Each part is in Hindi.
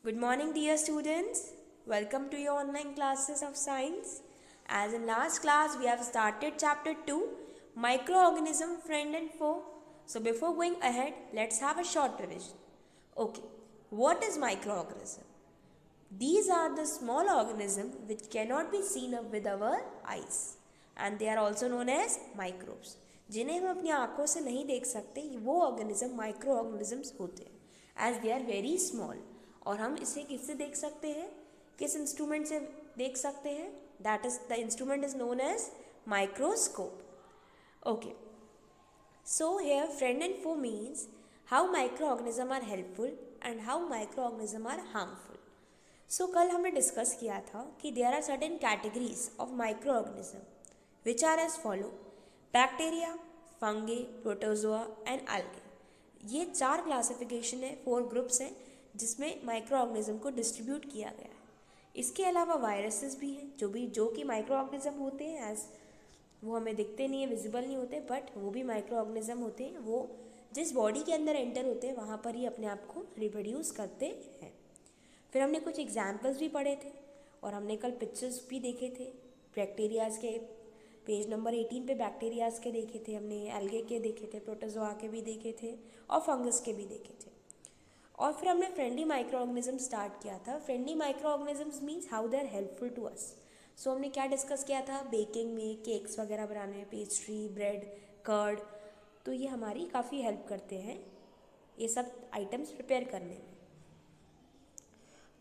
Good morning, dear students. Welcome to your online classes of science. As in last class, we have started chapter 2, Microorganism, Friend and Foe. So before going ahead, let's have a short revision. Okay, what is microorganism? These are the small organisms which cannot be seen with our eyes and they are also known as microbes. जिन्हें हम अपनी आंखों से नहीं देख सकते वो ऑर्गेनिज्म माइक्रो ऑर्गेनिजम्स होते हैं as they are very small. और हम इसे किससे देख सकते हैं, किस इंस्ट्रूमेंट से देख सकते हैं? That is the instrument is known as microscope. Okay, so here friend and foe means how microorganisms are helpful and how microorganisms are harmful. So कल हमने डिस्कस किया था कि there are certain categories of microorganisms which are as follow: bacteria, fungi, protozoa and algae. ये 4 क्लासिफिकेशन है, 4 ग्रुप्स हैं जिसमें माइक्रो ऑर्गेनिज्म को डिस्ट्रीब्यूट किया गया है. इसके अलावा वायरसेस भी हैं जो कि माइक्रो ऑर्गेनिज्म होते हैं. एज वो हमें दिखते नहीं है, विजिबल नहीं होते, बट वो भी माइक्रो ऑर्गेनिज्म होते हैं. वो जिस बॉडी के अंदर एंटर होते हैं वहाँ पर ही अपने आप को रिप्रोड्यूस करते हैं. फिर हमने कुछ एग्जाम्पल्स भी पढ़े थे और हमने कल पिक्चर्स भी देखे थे. बैक्टीरियाज के पेज नंबर 18 पे बैक्टीरियाज के देखे थे हमने, एल्गे के देखे थे, प्रोटोजोआ के भी देखे थे और फंगस के भी देखे थे. और फिर हमने फ्रेंडली माइक्रो ऑर्गेनिज्म स्टार्ट किया था. Friendly micro organisms means how they are helpful to us. So हमने क्या डिस्कस किया था? बेकिंग में, केक्स वगैरह बनाने में, पेस्ट्री, ब्रेड, कर्ड, तो ये हमारी काफ़ी हेल्प करते हैं ये सब आइटम्स प्रिपेयर करने में.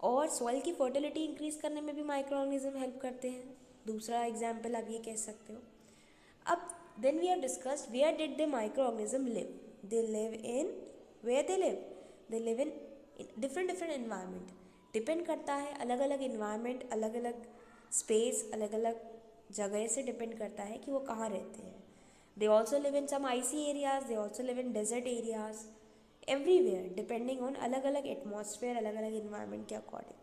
और सॉइल की फर्टिलिटी इंक्रीज करने में भी माइक्रो ऑर्गेनिज्म हेल्प करते हैं. दूसरा एग्जाम्पल आप ये कह सकते हो. अब then we have discussed where did the micro organism live. They live in, where they live, they live in different environment. Depend करता है अलग अलग इन्वायरमेंट, अलग अलग स्पेस, अलग अलग जगह से डिपेंड करता है कि वो कहाँ रहते हैं. They also live in some icy areas, they also live in desert areas, everywhere depending on अलग अलग एटमॉस्फेयर, अलग अलग इन्वायरमेंट के according.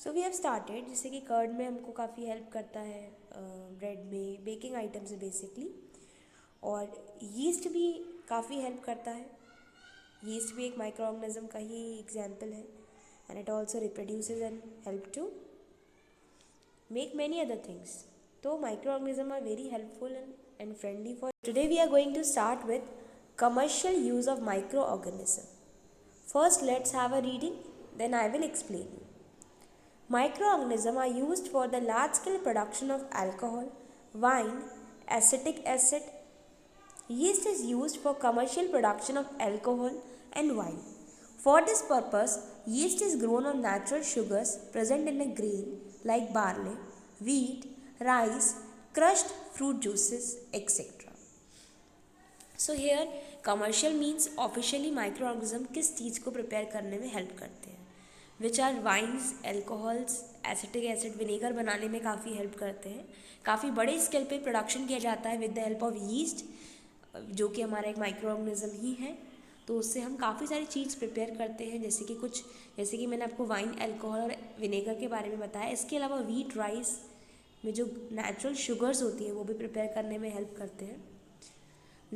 So we have started, जैसे कि कर्ड में हमको काफ़ी हेल्प करता है, ब्रेड में, बेकिंग आइटम्स है बेसिकली. और यीस्ट भी काफ़ी हेल्प करता है. यीस्ट भी एक माइक्रो ऑर्गेनिज्म का ही एग्जाम्पल है and it also reproduces and help to make many other things. तो micro organism are very helpful and friendly for. Today we are going to start with commercial use of microorganism. First, let's have a reading, then I will explain you. Microorganisms are used for the large-scale production of alcohol, wine, acetic acid. Yeast is used for commercial production of alcohol and wine. For this purpose, yeast is grown on natural sugars present in a grain like barley, wheat, rice, crushed fruit juices, etc. So here commercial means officially micro organism किस चीज़ को प्रिपेयर करने में हेल्प करते हैं, which are wines, alcohols, acetic acid, vinegar बनाने में काफ़ी हेल्प करते हैं. काफ़ी बड़े स्केल पे प्रोडक्शन किया जाता है with the help of yeast, जो कि हमारा एक माइक्रो ऑर्गेनिज्म ही है. तो उससे हम काफ़ी सारी चीज़ प्रिपेयर करते हैं, जैसे कि मैंने आपको वाइन, एल्कोहल और विनेगर के बारे में बताया. इसके अलावा वीट, राइस में जो नेचुरल शुगर्स होती हैं वो भी प्रिपेयर करने में हेल्प करते हैं.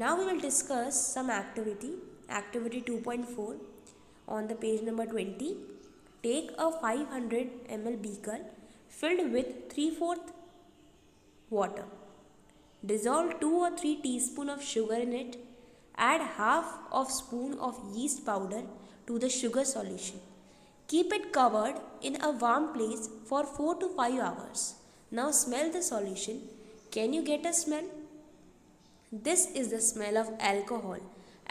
Now we will discuss some activity 2.4 on the page number 20. Take a 500 ml beaker filled with 3/4 water. Dissolve 2 or 3 teaspoons of sugar in it. Add half of spoon of yeast powder to the sugar solution. Keep it covered in a warm place for 4 to 5 hours. Now smell the solution. Can you get a smell? This is the smell of alcohol,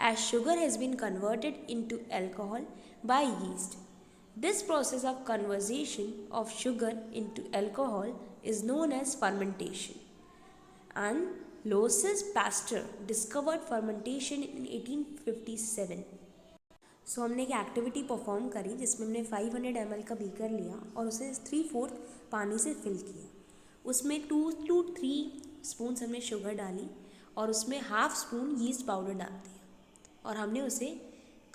as sugar has been converted into alcohol by yeast. This process of conversion of sugar into alcohol is known as fermentation. And Louis Pasteur discovered fermentation in 1857. सो हमने एक एक्टिविटी परफॉर्म करी जिसमें हमने 500 ml का बीकर लिया और उसे 3/4 पानी से फिल किया. उसमें 2 to 3 स्पून हमने शुगर डाली और उसमें हाफ स्पून यीस्ट पाउडर डाल दिया और हमने उसे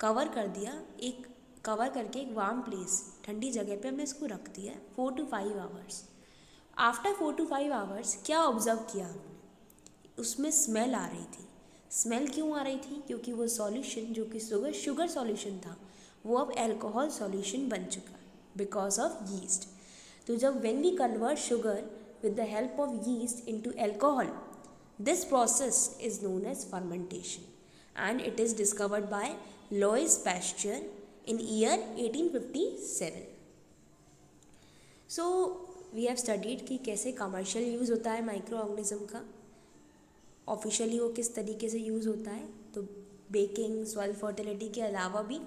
कवर करके एक वार्म प्लेस, ठंडी जगह पे हमने इसको रख दिया 4 to 5 hours. After 4 to 5 hours क्या ऑब्जर्व किया हमने? उसमें स्मेल आ रही थी. स्मेल क्यों आ रही थी? क्योंकि वो सॉल्यूशन जो कि शुगर सॉल्यूशन था वो अब अल्कोहल सॉल्यूशन बन चुका बिकॉज ऑफ यीस्ट। तो जब when we convert sugar with the help of yeast into alcohol, this process is known as fermentation and it is discovered by Louis Pasteur in year 1857. So we have studied कि कैसे कमर्शियल यूज़ होता है माइक्रो ऑर्गेनिज्म का, ऑफिशियली वो किस तरीके से यूज़ होता है। तो बेकिंग, सॉइल फर्टिलिटी के अलावा भी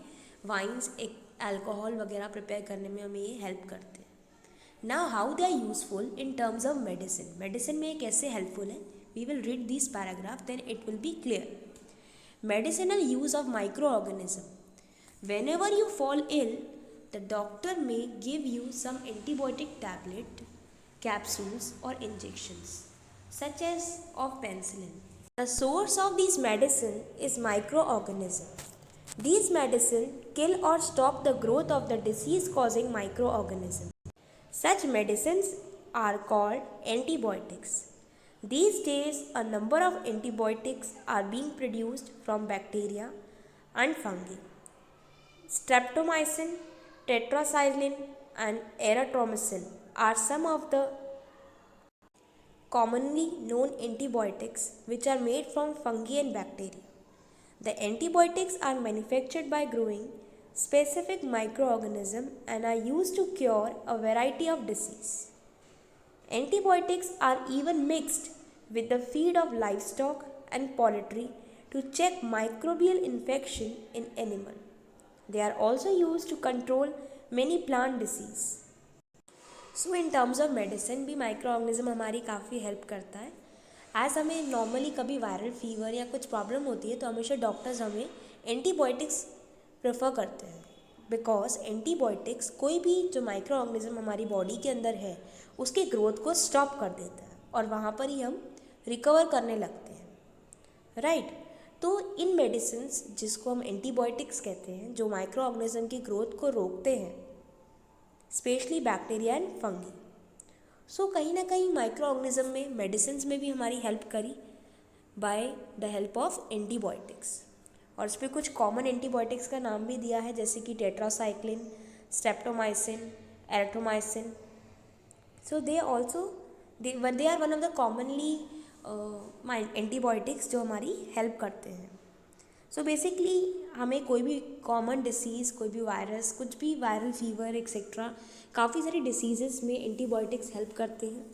वाइन्स, एक अल्कोहल वगैरह प्रिपेयर करने में हमें ये हेल्प करते हैं। Now how they are useful in terms of medicine, medicine में ये कैसे हेल्पफुल है, we will read this paragraph then it will be clear. Medicinal use of micro organism, whenever you fall ill the doctor may give you some antibiotic tablet, capsules or injections such as of penicillin. The source of these medicine is microorganism. These medicine kill or stop the growth of the disease causing microorganism. Such medicines are called antibiotics. These days, a number of antibiotics are being produced from bacteria and fungi. Streptomycin, tetracycline, and erythromycin are some of the commonly known antibiotics which are made from fungi and bacteria. The antibiotics are manufactured by growing specific microorganisms and are used to cure a variety of disease. Antibiotics are even mixed with the feed of livestock and poultry to check microbial infection in animal. They are also used to control many plant disease. So in terms of medicine भी माइक्रो ऑर्गेनिज्म हमारी काफ़ी हेल्प करता है। एज हमें नॉर्मली कभी वायरल फीवर या कुछ प्रॉब्लम होती है तो हमेशा डॉक्टर्स हमें एंटीबायोटिक्स प्रेफर करते हैं, बिकॉज एंटीबायोटिक्स कोई भी जो माइक्रो ऑर्गेनिज्म हमारी बॉडी के अंदर है उसके ग्रोथ को स्टॉप कर देता है और वहाँ पर ही हम रिकवर करने लगते हैं, राइट। तो इन मेडिसिन्स जिसको हम एंटीबायोटिक्स कहते हैं, जो माइक्रो ऑर्गेनिज्म की ग्रोथ को रोकते हैं, स्पेशली बैक्टीरिया एंड फंगी। सो कहीं ना कहीं माइक्रो ऑर्गेनिज्म में मेडिसिन्स में भी हमारी हेल्प करी by the help of antibiotics. और इस पर कुछ कॉमन एंटीबायोटिक्स का नाम भी दिया है, जैसे कि tetracycline, streptomycin, erythromycin. So they also they are one of the commonly antibiotics जो हमारी हेल्प करते हैं। सो बेसिकली हमें कोई भी कॉमन डिसीज़, कोई भी वायरस, कुछ भी वायरल फीवर एक्सेट्रा, काफ़ी सारी डिसीजेस में एंटीबायोटिक्स हेल्प करते हैं।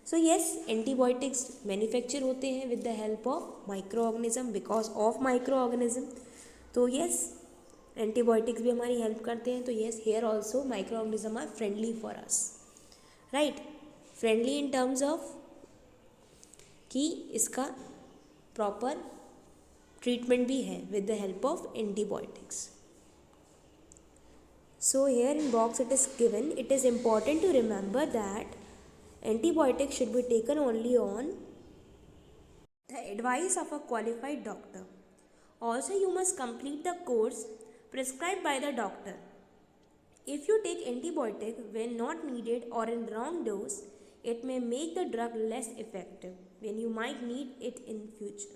सो येस, एंटीबायोटिक्स मैन्युफैक्चर होते हैं with the help of micro organism, because of micro organism. तो येस, एंटीबायोटिक्स भी हमारी हेल्प करते हैं। तो yes, here also micro organism are friendly for us, right. Friendly in terms of कि इसका प्रॉपर ट्रीटमेंट भी है with the help of antibiotics. So here in box it is given, it is important to remember that antibiotics should be taken only on the advice of a qualified doctor. Also you must complete the course prescribed by the doctor. If you take antibiotic when not needed or in wrong dose, it may make the drug less effective when you might need it in future.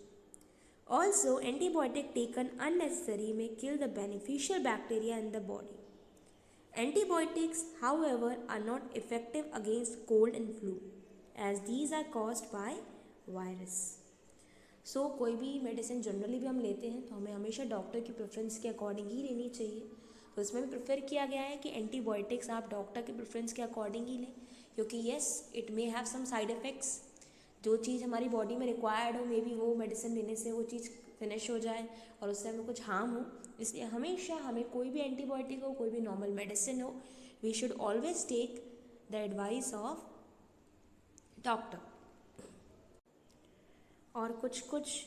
Also, antibiotic taken unnecessary may kill the beneficial bacteria in the body. Antibiotics, however, are not effective against cold and flu, as these are caused by virus. So, कोई भी मेडिसिन जनरली भी हम लेते हैं तो हमें हमेशा डॉक्टर की प्रेफरेंस के अकॉर्डिंग ही लेनी चाहिए। तो इसमें भी प्रेफर किया गया है कि एंटीबायोटिक्स आप डॉक्टर की प्रेफरेंस के अकॉर्डिंग ही लें, क्योंकि yes it may have some side effects. जो चीज़ हमारी बॉडी में रिक्वायर्ड हो, मे बी वो मेडिसिन लेने से वो चीज़ फिनिश हो जाए और उससे हमें कुछ हार्म हो। इसलिए हमेशा हमें कोई भी एंटीबायोटिक हो, कोई भी नॉर्मल मेडिसिन हो, we should always take the advice of doctor. और कुछ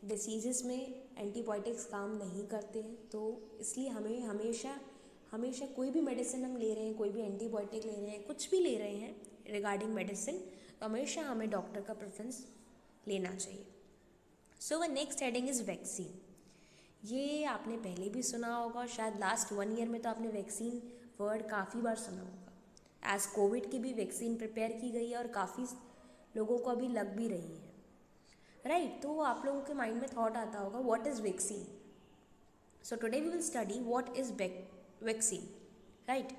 डिसीज़ेस में एंटीबायोटिक्स काम नहीं करते हैं, तो इसलिए हमें हमेशा कोई भी मेडिसिन हम ले रहे हैं, कोई भी एंटीबायोटिक ले रहे हैं, कुछ भी ले रहे हैं रिगार्डिंग मेडिसिन, तो हमेशा हमें डॉक्टर का प्रेफरेंस लेना चाहिए। So one next heading is vaccine. ये आपने पहले भी सुना होगा, शायद लास्ट 1 ईयर में तो आपने वैक्सीन वर्ड काफ़ी बार सुना होगा। एज कोविड की भी वैक्सीन प्रिपेयर की गई है और काफ़ी लोगों को अभी लग भी रही है, राइट। तो आप लोगों के माइंड में थॉट आता होगा, what is vaccine. So today we will study what is vaccine, right?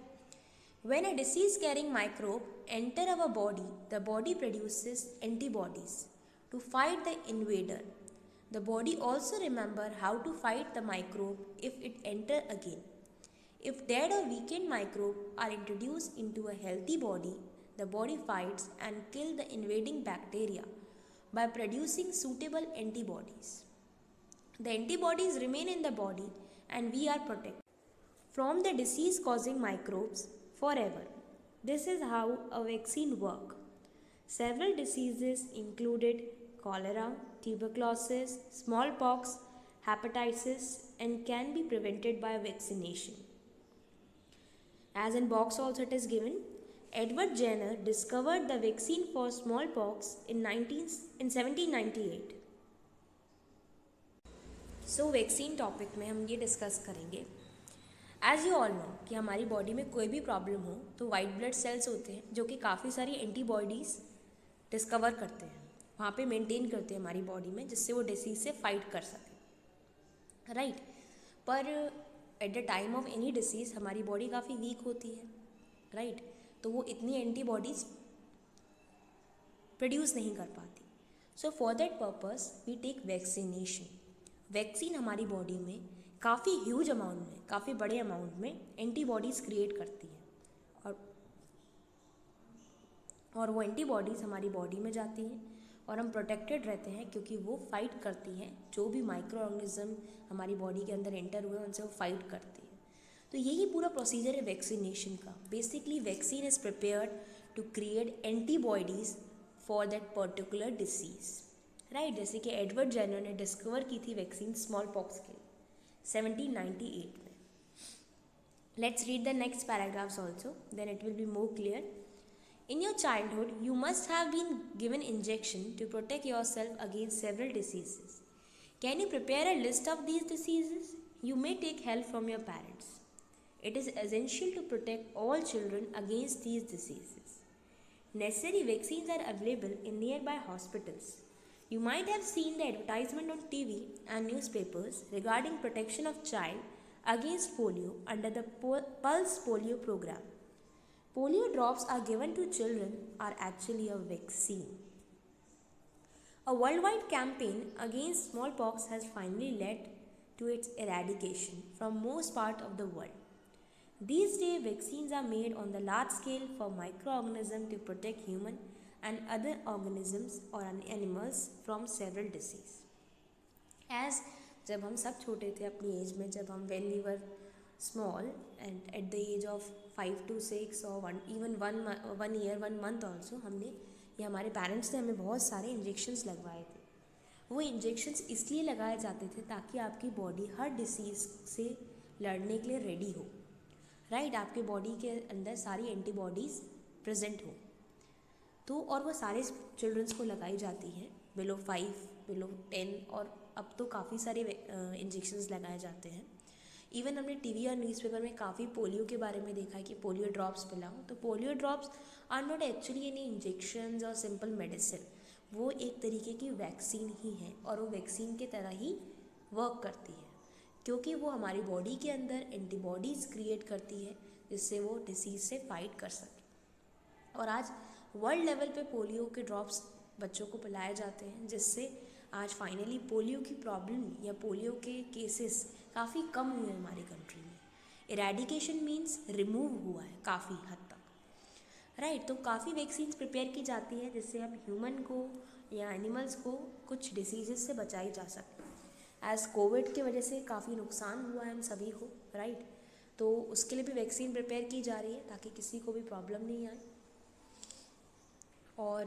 When a disease-carrying microbe enter our body, the body produces antibodies to fight the invader. The body also remember how to fight the microbe if it enter again. If dead or weakened microbe are introduced into a healthy body, the body fights and kill the invading bacteria by producing suitable antibodies. The antibodies remain in the body and we are protected from the disease causing microbes forever. This is how a vaccine works. Several diseases included cholera, tuberculosis, smallpox, hepatitis, and can be prevented by vaccination. As in box also it is given, Edward Jenner discovered the vaccine for smallpox in 1798. So vaccine topic में हम ये डिस्कस करेंगे। एज यू ऑल नो कि हमारी बॉडी में कोई भी प्रॉब्लम हो तो वाइट ब्लड सेल्स होते हैं जो कि काफ़ी सारी एंटीबॉडीज़ डिस्कवर करते हैं, वहाँ पे मेंटेन करते हैं हमारी बॉडी में, जिससे वो डिसीज से फाइट कर सकें, राइट। पर at the time of any disease हमारी बॉडी काफ़ी वीक होती है, राइट, तो वो इतनी एंटीबॉडीज़ प्रोड्यूस नहीं कर पाती। So for that purpose we take vaccination. Vaccine हमारी बॉडी में काफ़ी ह्यूज अमाउंट में, काफ़ी बड़े अमाउंट में एंटीबॉडीज़ क्रिएट करती है और वो एंटीबॉडीज़ हमारी बॉडी में जाती हैं और हम प्रोटेक्टेड रहते हैं क्योंकि वो फाइट करती हैं जो भी माइक्रो ऑर्गेनिज्म हमारी बॉडी के अंदर एंटर हुए उनसे वो फाइट करती है। तो यही पूरा प्रोसीजर है वैक्सीनेशन का। Basically vaccine is prepared to create antibodies for that particular disease, right. जैसे कि एडवर्ड जेनर ने डिस्कवर की थी वैक्सीन स्मॉल पॉक्स के 1798 में। Let's read the next paragraphs also, then it will be more clear. In your childhood, you must have been given injection to protect yourself against several diseases. Can you prepare a list of these diseases? You may take help from your parents. It is essential to protect all children against these diseases. Necessary vaccines are available in nearby hospitals. You might have seen the advertisement on TV and newspapers regarding protection of child against polio under the Pulse Polio program. Polio drops are given to children are actually a vaccine. A worldwide campaign against smallpox has finally led to its eradication from most part of the world. These days, vaccines are made on the large scale for microorganisms to protect human and other organisms or animals from several diseases. As जब हम सब छोटे थे अपनी एज में, जब हम when we were small and at the age of 5 to 6 or even 1 year 1 month also, हमने या हमारे पेरेंट्स ने हमें बहुत सारे इंजेक्शन्स लगवाए थे। वो इंजेक्शन्स इसलिए लगाए जाते थे ताकि आपकी बॉडी हर डिसीज़ से लड़ने के लिए रेडी हो, राइट। आपके बॉडी के अंदर सारी एंटीबॉडीज़ प्रेजेंट हो तो, और वो सारे चिल्ड्रंस को लगाई जाती हैं बिलो 5, बिलो 10, और अब तो काफ़ी सारे इंजेक्शन्स लगाए जाते हैं। इवन हमने टीवी और न्यूज़पेपर में काफ़ी पोलियो के बारे में देखा है कि पोलियो ड्रॉप्स पिलाओ, तो polio drops are not actually any injections और सिंपल मेडिसिन, वो एक तरीके की वैक्सीन ही है और वो वैक्सीन के तरह ही वर्क करती है क्योंकि वो हमारी बॉडी के अंदर एंटीबॉडीज़ क्रिएट करती है जिससे वो डिसीज़ से फाइट कर सके। और आज वर्ल्ड लेवल पे पोलियो के ड्रॉप्स बच्चों को पिलाए जाते हैं जिससे आज फाइनली पोलियो की प्रॉब्लम या पोलियो के केसेस काफ़ी कम हुए हैं हमारी कंट्री में। इरेडिकेशन मीन्स रिमूव हुआ है काफ़ी हद तक, राइट। तो काफ़ी वैक्सीन्स प्रिपेयर की जाती है जिससे हम ह्यूमन को या एनिमल्स को कुछ डिसीजेस से बचाई जा सके। एज कोविड की वजह से काफ़ी नुकसान हुआ है हम सभी को, राइट, तो उसके लिए भी वैक्सीन प्रिपेयर की जा रही है ताकि किसी को भी प्रॉब्लम नहीं आए और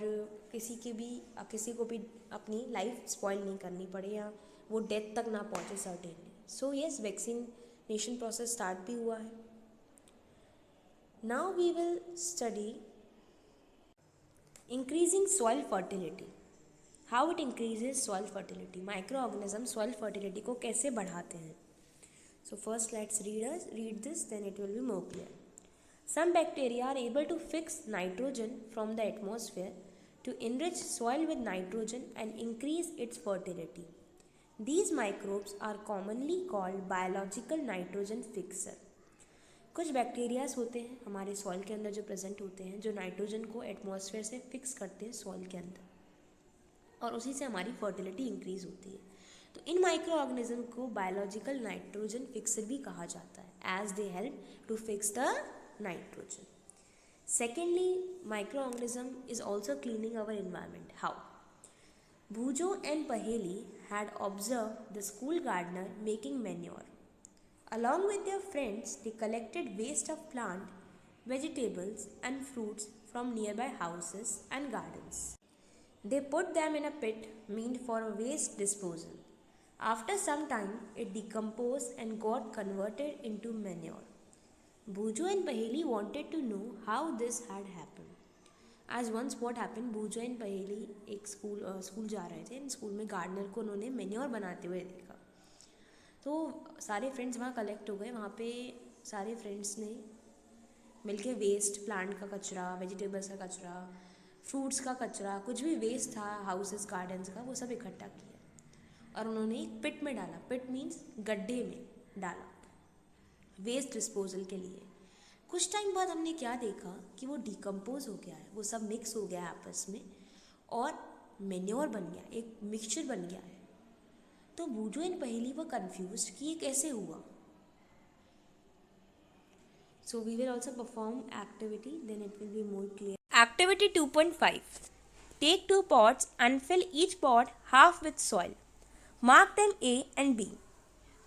किसी को भी अपनी लाइफ स्पॉइल नहीं करनी पड़े या वो डेथ तक ना पहुँचे certainly. So yes, vaccination process start भी हुआ है। Now we will study increasing soil fertility, how it increases soil fertility. Micro organism soil fertility को कैसे बढ़ाते हैं। So first let's read this, then it will be more clear. Some bacteria are able to fix nitrogen from the atmosphere to enrich soil with nitrogen and increase its fertility. These microbes are commonly called biological nitrogen fixer. कुछ बैक्टीरियाज होते हैं हमारे सॉइल के अंदर जो प्रेजेंट होते हैं, जो नाइट्रोजन को एटमॉस्फेयर से फिक्स करते हैं सॉइल के अंदर, और उसी से हमारी फर्टिलिटी इंक्रीज होती है। तो इन माइक्रो ऑर्गेनिज्म को बायोलॉजिकल नाइट्रोजन फिक्सर भी कहा जाता है, as they help to fix the nitrogen. Secondly, microorganism is also cleaning our environment. How? Bhujo and Paheli had observed the school gardener making manure. Along with their friends, they collected waste of plant, vegetables and fruits from nearby houses and gardens. They put them in a pit meant for waste disposal. After some time, it decomposed and got converted into manure. Bhujo and Paheli wanted to know how this had happened. As once what happened, Bhujo and Paheli एक स्कूल जा रहे थे. स्कूल में गार्डनर को उन्होंने मैन्योर बनाते हुए देखा. तो सारे फ्रेंड्स वहाँ कलेक्ट हो गए. वहाँ पे सारे फ्रेंड्स ने मिलके वेस्ट, प्लांट का कचरा, वेजिटेबल्स का कचरा, फ्रूट्स का कचरा, कुछ भी वेस्ट था हाउसेस गार्डन्स का, वो सब इकट्ठा किया और उन्होंने एक पिट में डाला. पिट मीन्स गड्ढे में डाला वेस्ट डिस्पोजल के लिए. कुछ टाइम बाद हमने क्या देखा कि वो डिकम्पोज हो गया है, वो सब मिक्स हो गया है आपस में और मेन्योर बन गया, एक मिक्सचर बन गया है. तो बूजो एंड पहेली वो कंफ्यूज कि ये कैसे हुआ. So we will also perform activity, then it will be more clear. Activity 2.5. Take 2 pots and fill each pot half with soil. Mark them A and B.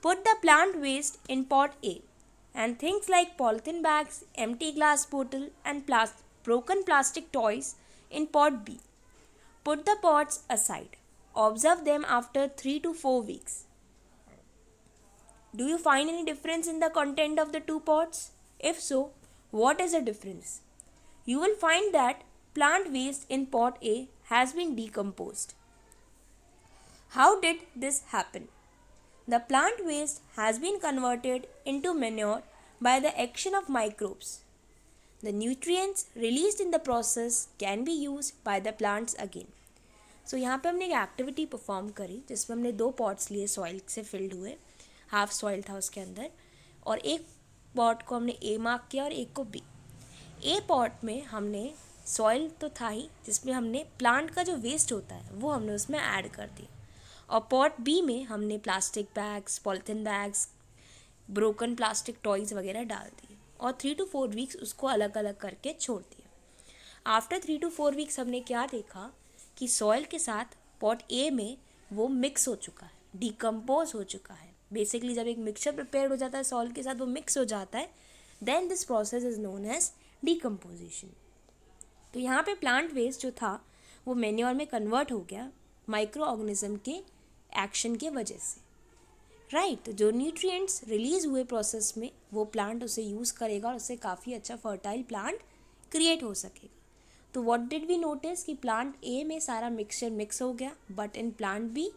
Put the plant waste in pot A and things like polythene bags, empty glass bottle and broken plastic toys in pot B. Put the pots aside. Observe them after 3 to 4 weeks. Do you find any difference in the content of the 2 pots? If so, what is the difference? You will find that plant waste in pot A has been decomposed. How did this happen? The plant waste has been converted into manure by the action of microbes. The nutrients released in the process can be used by the plants again. So यहाँ पे हमने एक एक्टिविटी परफॉर्म करी जिसमें हमने 2 पॉट्स लिए सॉइल से फिल्ड हुए, हाफ सॉइल था उसके अंदर, और एक पॉट को हमने ए मार्क किया और एक को बी. ए पॉट में हमने सॉइल तो था ही जिसमें हमने प्लांट का जो वेस्ट होता है वो हमने उसमें ऐड कर दिया, और पॉट बी में हमने plastic bags, polythene bags, broken plastic toys वगैरह डाल दिए और 3 to 4 वीक्स उसको अलग अलग करके छोड़ दिया. आफ्टर 3 to 4 वीक्स हमने क्या देखा कि सॉइल के साथ पॉट ए में वो मिक्स हो चुका है, डिकम्पोज हो चुका है. बेसिकली जब एक मिक्सचर प्रिपेयर हो जाता है सॉइल के साथ, वो मिक्स हो जाता है, then this process is known as decomposition. तो यहाँ पे प्लांट वेस्ट जो था वो मैन्योर में कन्वर्ट हो गया माइक्रो ऑर्गेनिज्म के एक्शन के वजह से. राइट. तो जो न्यूट्रिएंट्स रिलीज हुए प्रोसेस में वो प्लांट उसे यूज़ करेगा और उससे काफ़ी अच्छा फर्टाइल प्लांट क्रिएट हो सकेगा. तो व्हाट डिड वी नोटिस कि प्लांट ए में सारा मिक्सचर मिक्स हो गया, but in plant B.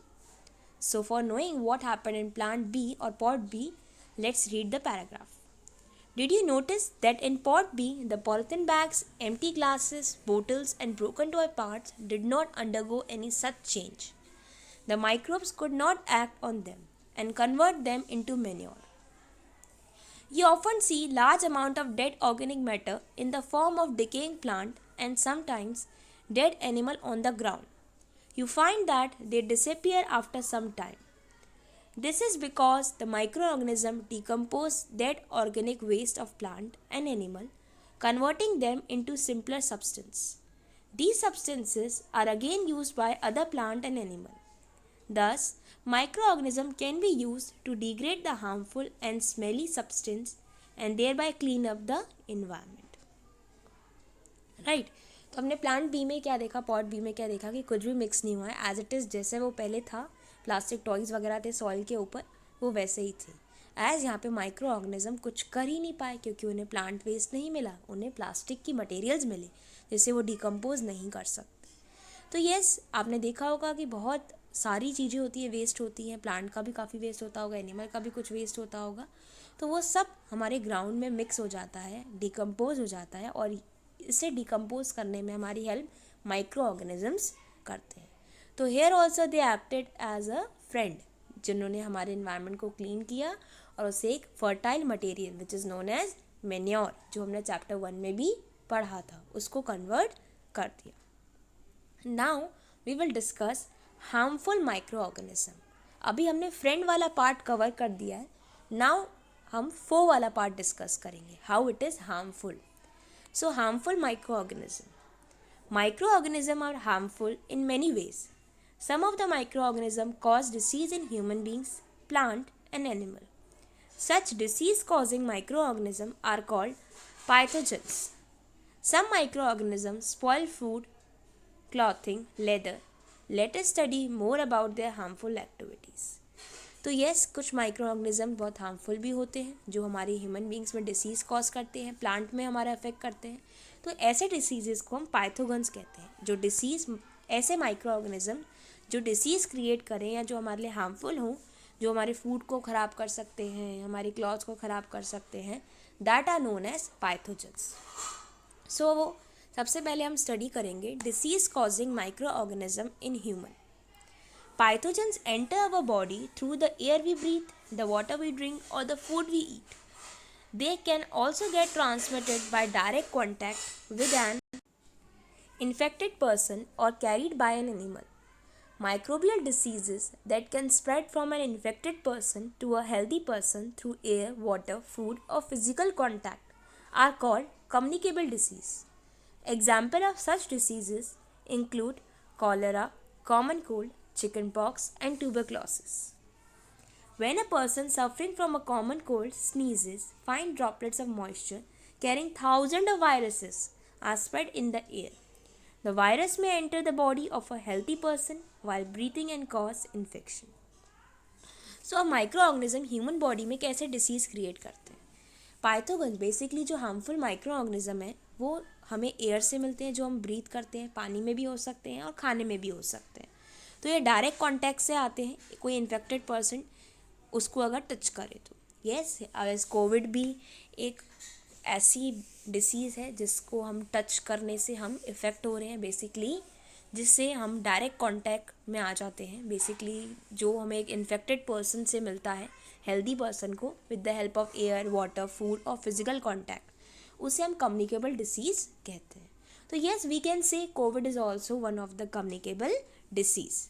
So for knowing what happened in plant B और pot B, let's read the paragraph. Did you notice that in pot B, the polythene bags, empty glasses, bottles and broken toy parts did not undergo any such change? The microbes could not act on them and convert them into manure. You often see large amount of dead organic matter in the form of decaying plant and sometimes dead animal on the ground. You find that they disappear after some time. This is because the microorganism decompose dead organic waste of plant and animal, converting them into simpler substance. These substances are again used by other plant and animal. Thus, microorganism can be used to degrade the harmful and smelly substance and thereby clean up the environment. Right? तो हमने प्लांट बी में क्या देखा, पॉट बी में क्या देखा कि कुछ भी मिक्स नहीं हुआ है, एज इट इज़ जैसे वो पहले था, प्लास्टिक टॉयज़ वगैरह थे सॉइल के ऊपर, वो वैसे ही थे. एज यहाँ पे माइक्रो ऑर्गेनिज्म कुछ कर ही नहीं पाए क्योंकि उन्हें प्लांट वेस्ट नहीं मिला, उन्हें प्लास्टिक की मटेरियल्स मिले जिससे वो डिकम्पोज नहीं कर सकते. तो येस, आपने देखा होगा कि बहुत सारी चीज़ें होती है, वेस्ट होती हैं, प्लांट का भी काफ़ी वेस्ट होता होगा, एनिमल का भी कुछ वेस्ट होता होगा, तो वो सब हमारे ग्राउंड में मिक्स हो जाता है, डिकम्पोज हो जाता है, और इसे डिकम्पोज करने में हमारी हेल्प माइक्रो ऑर्गेनिजम्स करते हैं. तो here also they acted as a friend, जिन्होंने हमारे इन्वायरमेंट को क्लीन किया और उसे एक fertile material which is known as manure, जो हमने चैप्टर 1 में भी पढ़ा था, उसको कन्वर्ट कर दिया। Now we will discuss harmful micro organism. अभी हमने फ्रेंड वाला पार्ट कवर कर दिया है, नाउ हम फो वाला पार्ट डिस्कस करेंगे, how it is harmful. So harmful micro organism. Microorganisms are harmful in many ways. Some of the microorganisms cause disease in human beings, plant, and animal. Such disease-causing microorganisms are called pathogens. Some microorganisms spoil food, clothing, leather. Let us study more about their harmful activities. तो यस, कुछ माइक्रो ऑर्गेनिज्म बहुत हार्मफुल भी होते हैं जो हमारी ह्यूमन बींग्स में डिसीज़ कॉज करते हैं, प्लांट में हमारा इफेक्ट करते हैं। तो ऐसे डिसीज़ को हम पाइथोगन्स कहते हैं, जो डिसीज़, ऐसे माइक्रो ऑर्गेनिज्म जो डिसीज़ क्रिएट करें या जो हमारे लिए हार्मफुल हों, जो हमारे फूड को ख़राब कर सकते हैं, हमारी क्लॉथ्स को ख़राब कर सकते हैं, दैट आर नोन एज पाइथोजन्स। सो वो सबसे पहले हम स्टडी करेंगे disease causing micro organism in human. Pathogens enter our body through the air we breathe, the water we drink, or the food we eat. They can also get transmitted by direct contact with an infected person or carried by an animal. Microbial diseases that can spread from an infected person to a healthy person through air, water, food, or physical contact are called communicable disease. Example of such diseases include cholera, common cold, chickenpox, and tuberculosis. When a person suffering from a common cold sneezes, fine droplets of moisture carrying thousands of viruses are spread in the air. The virus may enter the body of a healthy person while breathing and cause infection. So, micro organism human body में कैसे डिसीज़ क्रिएट करते हैं? पाइथोगन्स बेसिकली जो हार्मफुल माइक्रो ऑर्गेनिज्म है वो हमें एयर से मिलते हैं, जो हम ब्रीथ करते हैं, पानी में भी हो सकते हैं और खाने में भी हो सकते हैं। तो ये डायरेक्ट कांटेक्ट से आते हैं, कोई इन्फेक्टेड पर्सन उसको अगर टच करे तो। यस, एज कोविड भी एक ऐसी डिसीज़ है जिसको हम टच करने से हम इफ़ेक्ट हो रहे हैं, बेसिकली जिससे हम डायरेक्ट कांटेक्ट में आ जाते हैं। बेसिकली जो हमें एक इन्फेक्टेड पर्सन से मिलता है, हेल्दी पर्सन को, with the help of air, water, food और फिजिकल कॉन्टैक्ट, उसे हम कम्युनिकेबल डिसीज़ कहते हैं। तो yes, we can say COVID is also one of the communicable disease.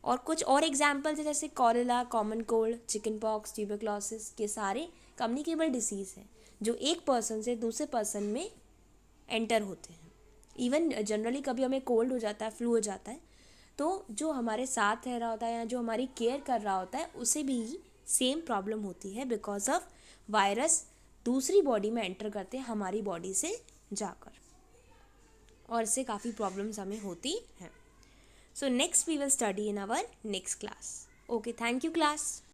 और कुछ और एग्जाम्पल्स है जैसे cholera, common cold, chicken pox, tuberculosis, के सारे कम्युनिकेबल डिसीज़ हैं जो एक पर्सन से दूसरे पर्सन में एंटर होते हैं। इवन जनरली कभी हमें कोल्ड हो जाता है, फ्लू हो जाता है, तो जो हमारे साथ रह रहा होता है या जो हमारी केयर कर रहा होता है उसे भी सेम प्रॉब्लम होती है, बिकॉज ऑफ वायरस दूसरी बॉडी में एंटर करते हैं हमारी बॉडी से जाकर, और इससे काफ़ी प्रॉब्लम्स हमें होती हैं। So next we will study in our next class. Okay, thank you class.